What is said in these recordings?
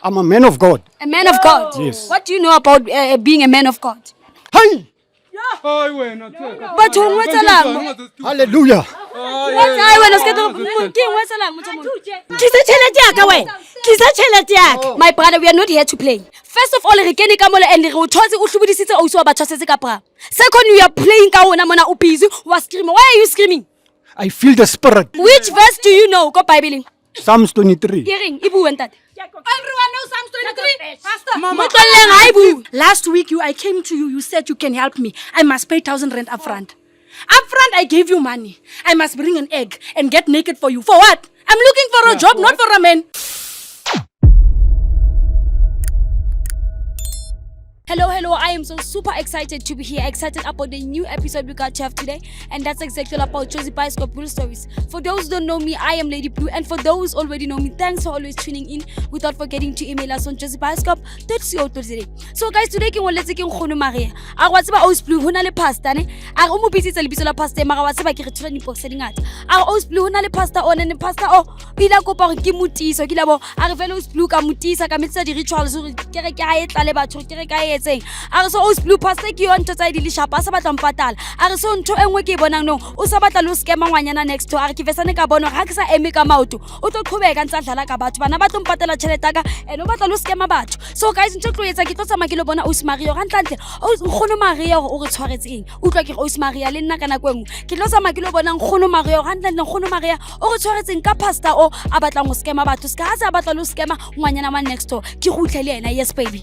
I'm a man of God. A man of God? Yes. What do you know about being a man of God? Hey! But who what's alarm? Hallelujah. My brother, we are not here to play. First of all, re kene ka mole and re o thotse o hlubudisitse o so ba tshwasetse ka bra. Second, we are playing ka ona mona o busy, o a screaming. Why are you screaming? I feel the spirit. Which verse do you know? Go Bible. Psalms 23. Hearing, ibu entat. Everyone knows Psalms 23. Pastor. Last week I came to you. You said you can help me. I must pay 1,000 rand upfront. Upfront, I gave you money. I must bring an egg and get naked for you. For what? I'm looking for a job, not for a man. Hello, I am so super excited to be here, excited about the new episode we got to have today, and that's exactly all about Josie Bioscope Blue Stories. For those who don't know me, I am Lady Blue, and for those who already know me, thanks for always tuning in, without forgetting to email us on josiebioscope.co.za. So guys, today ke ngoletse ke nkgono Maria. A wa tseba Os Blue hona le pasta ne? A go mo bitsitse lebitso la pasta mara wa tseba ke re thola dibox di ngata. A Os Blue hona le pasta one ne pasta o ila kopa gore ke mutiso ke labo a re vele Os Blue ka mutisa ka metsa di rituals gore ke re ke a etla le batho ke re ka etseng. A re so Os Blue pasta ke yo ntse tsa di le shapa sa batla mpatala. A re so ntho engwe ke bonang no o sa batla lo scam ngwanyana next to a re ke vesane ka bona ga ke sa eme ka maoto o tlo qhubeka ntse dlala ka batho bana ba tlo mpatala tšhelete ka eno batla lo scam batho. So guys ntse tlo etsa ke tlo tsama ke lo bona Os Maria ga ntlantle o nkgono Maria gore o re tshwaretseng o tlwa ke Os Maria le nna kana kweng ke tlo tsama ke lo bona nkgono Maria ga ntlantle nkgono Maria o re tshwaretseng ka pastor o a batla go scam batho ska a batla lo scam ngwanyana wa next door ke gutle le ena. Yes baby.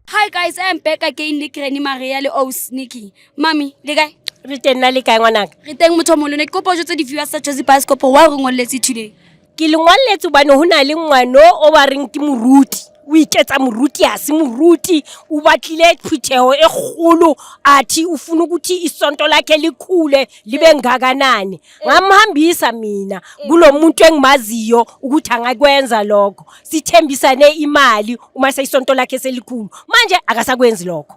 Hi guys, I am back again le Granny Maria le Os Nikki. Mami, le kae? Re teng na le kae ngwanaka? Re teng motho mo lone ke kopa o jotse di viewers tsa Josie Bioscope wa re ngolletse today. Ke le ngwalletse bane ho na le ngwano o ba reng ke moruti. O iketsa moruti a se moruti o batlile phutheho e kgolo athi ufuna ukuthi isonto lakhe likhule libe ngakanani. Ngamhambisa mina kulo muntu engimaziyo ukuthi angakwenza lokho. Sithembisane imali uma seyisonto lakhe selikhulu. Manje akasakwenzi lokho.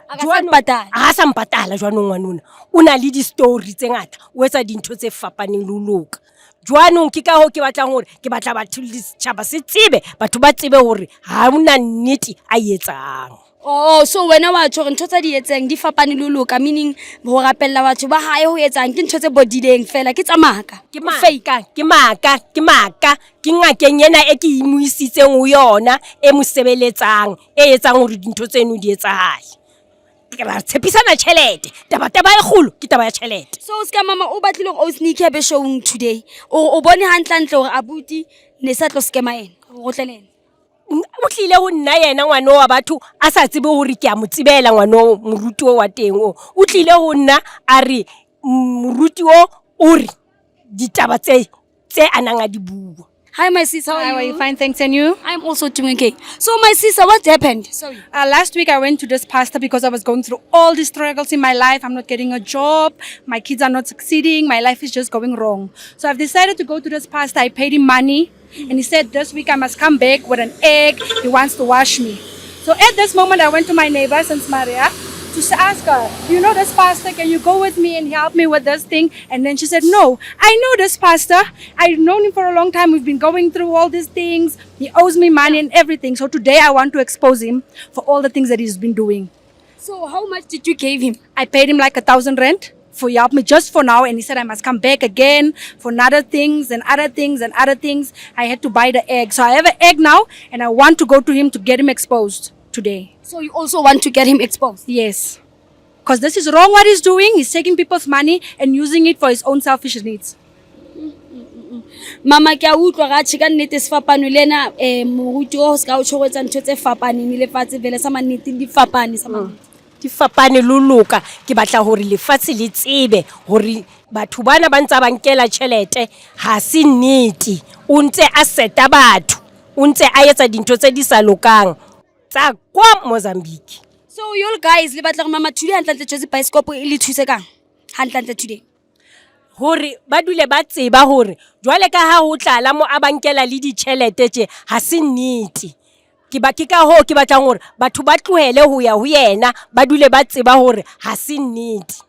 Akasampatala jwanong ngwanona. Una le di story tse ngata. O etsa dintho tse fapaneng le loka. Jwanong ke ka ho ke batlang hore ke batla batho le tshaba se tsebe batho ba tsebe hore ha una nnete a etsang. Oh, so wena wa tshore ntho tsa di etseng di fapane le loka, meaning ho rapella batho ba hae ho etsang ke ntho tse bodileng fela ke tsamaka. Ke maka ke ngakeng yena e ke imuisitseng ho yona e mosebeletsang e etsang hore dintho tseno di etsahale. Ke ba tshepisana tšhelete taba e kgolo ke taba ya tšhelete. So ska mama o batlile go Os Nikki be showing today o bone hantlantle gore abuti ne sa tlo skema ena go tlelena o tlile ho nna yena ngwana wa batho a sa tsebe hore ke a motsibela ngwana moruti wa teng o tlile ho nna a re moruti o re ditaba tse ananga di bua. Hi my sister, How are you? Fine, thanks. And you? I'm also doing okay. So my sister, what happened? Sorry. Last week I went to this pastor because I was going through all these struggles in my life. I'm not getting a job. My kids are not succeeding. My life is just going wrong. So I've decided to go to this pastor. I paid him money. And he said this week I must come back with an egg. He wants to wash me. So at this moment I went to my neighbor, St. Maria, to ask her, do you know this pastor? Can you go with me and help me with this thing? And then she said, no, I know this pastor. I've known him for a long time. We've been going through all these things. He owes me money and everything. So today I want to expose him for all the things that he's been doing. So how much did you give him? I paid him like 1,000 rand for help me just for now. And he said I must come back again for other things and other things and other things. I had to buy the egg. So I have an egg now and I want to go to him to get him exposed today. So you also want to get him exposed? Yes. Because this is wrong what he's doing. He's taking people's money and using it for his own selfish needs. Mama ke a utlwa ga tshika nnete sefapano lena moruti o ska o tshogwetsa ntho tse fapaneng le fatse vele sa mannete di fapane sa mannete. Di fapane lo loka ke batla hore lefatshe le tsebe hore batho bana ba ntse ba nkela tšhelete ha se nnete o ntse a seta batho o ntse a etsa dintho tse di sa lokang tsa kwa Mozambique. So you guys le batla go mama today hantlantle Josie Bioscope e le thuse kang hantlantle today hore ba dule ba tseba hore jwale ka ha ho tlala mo abankela le di tšhelete tše ha se nnete ke ba ke ka ho ke batlang hore batho ba tlohele ho ya ho yena ba dule ba tseba hore ha se nnete.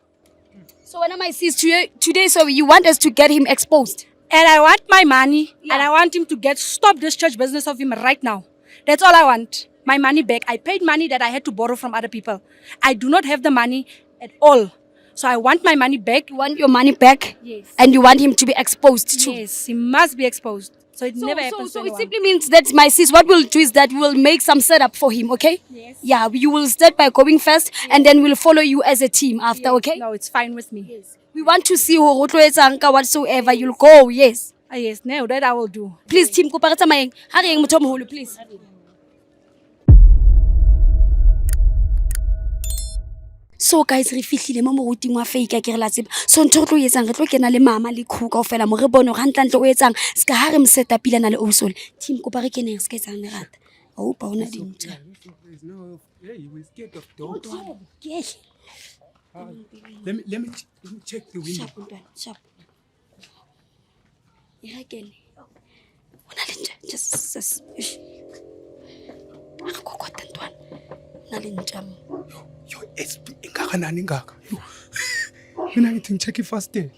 So when my sis today so you want us to get him exposed? And I want my money, and I want him to stop this church business of him right now. That's all I want. My money back. I paid money that I had to borrow from other people. I do not have the money at all. So I want my money back. You want your money back? Yes. And you want him to be exposed too? Yes, he must be exposed. So it never happens to So it anyone. simply means that, my sis, what we'll do is that we'll make some setup for him, okay? Yes. Yeah, you will start by going first, and then we'll follow you as a team after, okay? No, it's fine with me. Yes. We want to see who whatsoever. You'll go, yes. Yes, no, that I will do. Please, team, ko para tsamayeng. Ha re yeng motho o moholo, please. So guys, re fihlile mo moruting wa fake ke re la tseba. So ntho re tlo etsang re tlo kena le mama le khuka o fela mo re bone ga ntlantle o etsang ska ha re mseta pila na le osole. Team ko pa re keneng se ka etsang le rata. O pa ona dintja. We're scared of dogs. Yes. Let me check the window. Sharp ntwana, sharp. Irakele. Ona le ntja, just. Ga go kwata ntwana. Na le ntja mo. Yo, SP ingakanani ngaka. Mina ngithi ngicheck first aid.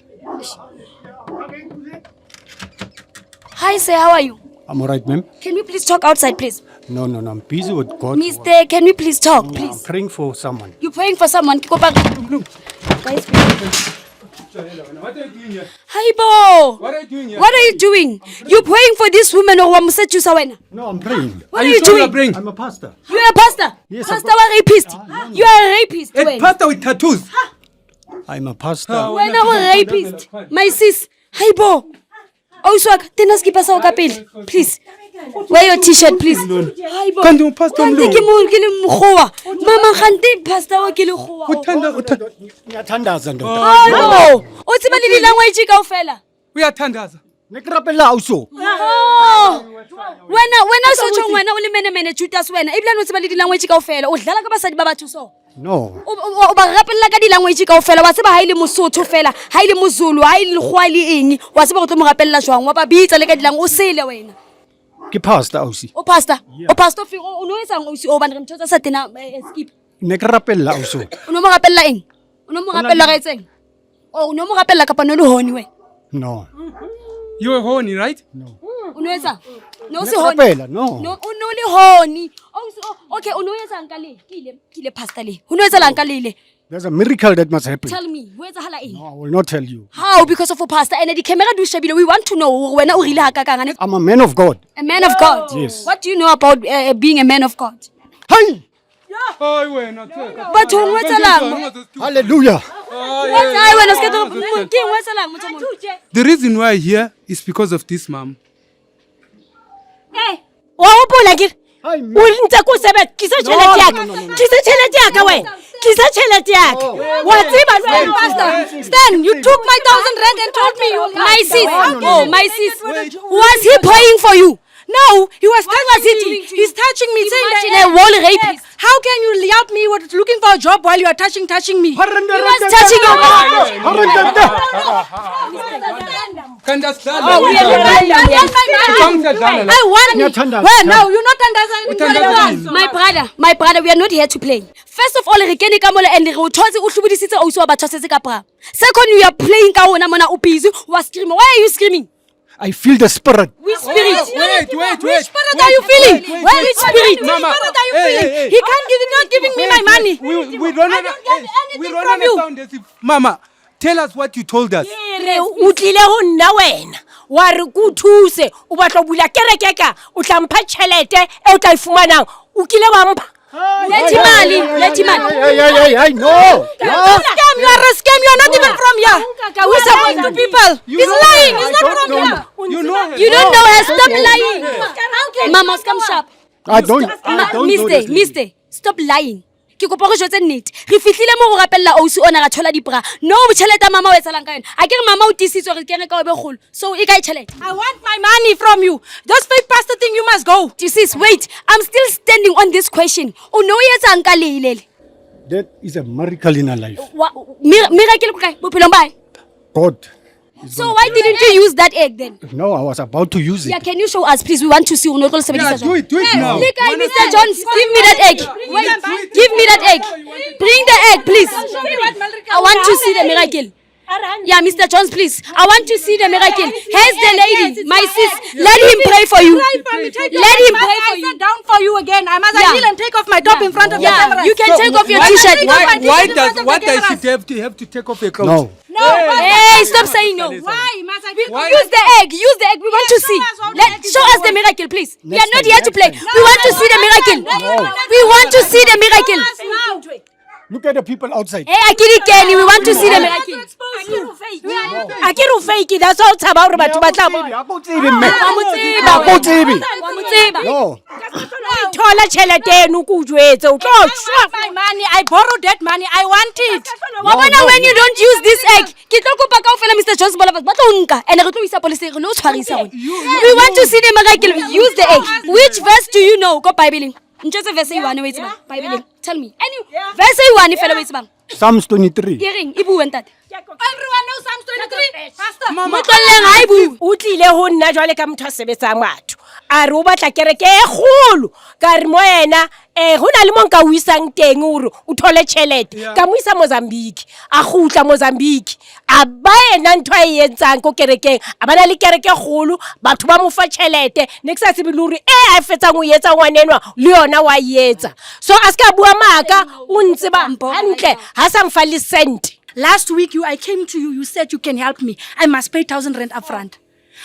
Hi sir, how are you? I'm alright, ma'am. Can we please talk outside, please? No, I'm busy with God. Mister, can we please talk, I'm please? praying for someone. You're praying for someone. Guys, What are you doing here? hi, Bo. What are you doing here? What are you doing? You're praying for this woman or Wamusetu wena? No, I'm praying. What are you doing? Praying? I'm a pastor. You're a pastor. Yes, Pastor I'm- wa rapist. You are a rapist. A wena. pastor with tattoos. I'm a pastor. Oh, Wena o rapist. My sis. Hi, Bo. Oh, swag. Tena skipa sa ka pele. Please. Wear your t-shirt, please. Hi, Bo. Kanti upastor Kanti mlo. ke mo ke le mokgowa. Mama kganti pastor wa ke le kgowa. Ngiyathandaza ndoda. Hi, Bo. O tseba le language kaofela. Uyathandaza. Ne ke rapela auso. Oh. Wena so tjong wena o le mene Judas wena. Ebile no tseba le language kaofela. O dlala ka basadi ba batho so. No. O ba rapella ka di language kaofela. Wa tseba ha ile Mosotho fela, ha ile Mozulu, ha ile Lekgowa le eng. Wa tseba go tlo mo rapella jwang. Wa ba bitsa le ka di lang o sele wena. Ke pastor ausi. O pastor. O pastor fi o no etsang o si o bana re mthotsa sa tena skip. Ne ke rapela auso. O no mo rapella eng? O no mo rapella ga etseng? O no mo rapella ka pa no le honi we. No. You're horny, right? O no etsa? No Ne se ke honi. rapela, no. No o no le honi. Okay, o no etsang ka le? Kile pastor le. O no etsa lang ka le. There's a miracle that must happen. Tell me, where's the hala eng? No, I will not tell you. How? Because of a pastor and the camera do shabile. We want to know when o rile ha ka kang. I'm a man of God. A man of God. Yes. What do you know about being a man of God? Hi! Oh, wena. But who wetsa lang? Hallelujah. Ai wena ske to ke wetsa lang motho mo. The reason why I'm here is because of this, mom. Eh, Wa hopola ke Hi, o ntse ko sebe kisa tšhelete ya ka. Kisa tšhelete ya ka wena. Kisa tšhelete ya ka. Wa tseba le wena pastor. Stan, you took my 1,000 rand and told me you my sis. Oh, my sis. Was he praying for you? No, he was What touching was he me. doing to He's you? touching me, saying Imagine that, a wall rapist. How can you help me with looking for a job while you are touching me? He was touching your Kandasidlala. Oh, we are not I want me. Ngiyathandaza. Well, no, you're not understanding. my brother, we are not here to play. First of all, re kene ka mola and re o thotse o hlubudisitse o so ba thosetse ka bra. Second, you are playing ka ona mona o busy, wa screaming. Why are you screaming? I feel the spirit. Which spirit? Wait. Which spirit are you feeling? Which spirit? Which Mama, spirit are you hey, feeling? hey, hey. He can't give, not giving me my money. We don't I don't get anything we from don't you. understand as if, Mama, tell us what you told us. Re o tlile go nna wena. Wa re go thuse o batla o bula kereke ka o tla mpha tšhelete e o tla ifumanang. O kile wa mpha. Let him mali. Hey, no. Scam, you are a scam. You are not even from here. Who is supposed to people? He's know lying. her. He's I not don't from know here. her. You know her. You don't know her. Stop lying. Mama, come sharp. I don't know this lady. Mister, stop lying. Ke kopa go jwetsa nnete. Re fihlile mo go rapella ausi ona ga thola dipra. No tšhelete mama o etsalang ka yona. A ke re mama o tisitswe re kere ka o be golo. So e ka tšhelete. I want my money from you. This fake pastor thing, you must go. Sis, wait. I'm still standing on this question. O no o etsang ka le. That is a miracle in her life. Miracle ko kae? Bophelong ba hae? God. So why didn't you use that egg then? No, I was about to use Yeah, it. can you show us please? We want to see who knows Yeah, do it now. Look at Mr. Jones. Give me that egg. Wait, give me that egg. Bring the egg, please. I want to see the miracle. Yeah, Mr. Jones, please. I want to see the miracle. Here's the lady, my sis. Let him pray for you. Let him pray for you. I sat down for you again. I must kneel and take off my top in front of the camera. You can take off your t-shirt. Why does she have to take off her clothes? No. No. Hey, stop saying no. Why must I Use the egg. Use the egg. We want to see. Show us the miracle, please. We are not here to play. We want to see the miracle. We want to see the miracle. Look at the people outside. Hey, Akiri Kenny, we want to see the miracle. a ke re o fake that's all tshaba gore batho ba tla bona Ha bo tsebe mme. Wa Ha bo tsebe. mo tseba. No. thola tšhelete eno ko o jwetse o tlo shwa my money? I borrowed that money. I want it. Wa bona when you don't use this egg, ke tlo kopa kaofela Mr. Jones bola ba tlo nka and re tlo isa police re lo tshwarisa rona. We want to see the miracle. Use the egg. Which verse do you know ko Bible? Ntse verse 1 wait ba Bible. Tell me. Any verse 1 fela wait ba. Psalms 23. Ke reng e bua ntate. Everyone knows Psalms 23. Pastor. Mo tloleng ha e bua. o tlile ho nna jwale ka motho a sebetsang batho a re o batla kereke e kgolo ka re mo ena go na le mo nka o isang teng gore o thole tšhelete ka mo isa Mozambique a gutla Mozambique a ba ena ntho a e etsang ko kerekeng a bana le kereke kgolo batho ba mo fa tšhelete ne ke sa tsebe le gore a fetsang o etsa ngwanenwa le yona wa etsa so a ska bua maaka o ntse ba hantle ha sa mfa le cent. Last week I came to you. You said you can help me. I must pay 1,000 rand upfront.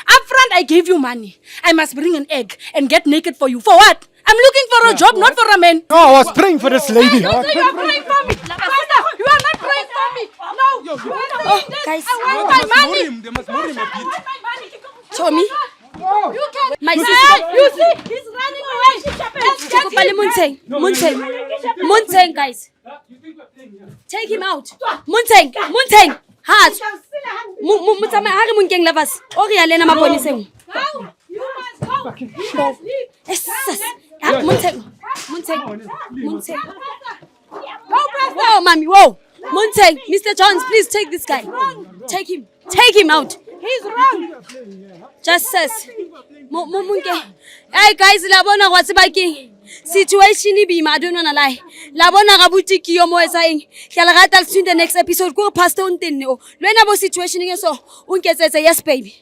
Upfront, I gave you money. I must bring an egg and get naked for you. For what? I'm looking for a job, not for a man. No, I was praying for this lady. You are praying for me. Pastor, you are not praying for me. No. You are not doing this. Guys, I want my money. They must worry him a bit. I want my money. Show me. You can. My Hey, sister. you see, he's running away. Let's get Kopa le him. Munteng, guys. Take him out. Munteng. Hat. Mutsama ha re monkeng lovers. O re ya lena maponeseng. Go. You must go. Yes. Munteng. Go, Pastor. Whoa, mommy, whoa. Munteng, Mr. Jones, please take this guy. Take him out. He's wrong. Just says. Munke. Hey guys, la bona go tseba keng. Situation e be I don't wanna lie. La bona ga butiki yo mo etsa eng. Ke la rata le the next episode go pastor o ntenne o. Le wena bo situation e so o nketsetse yes baby.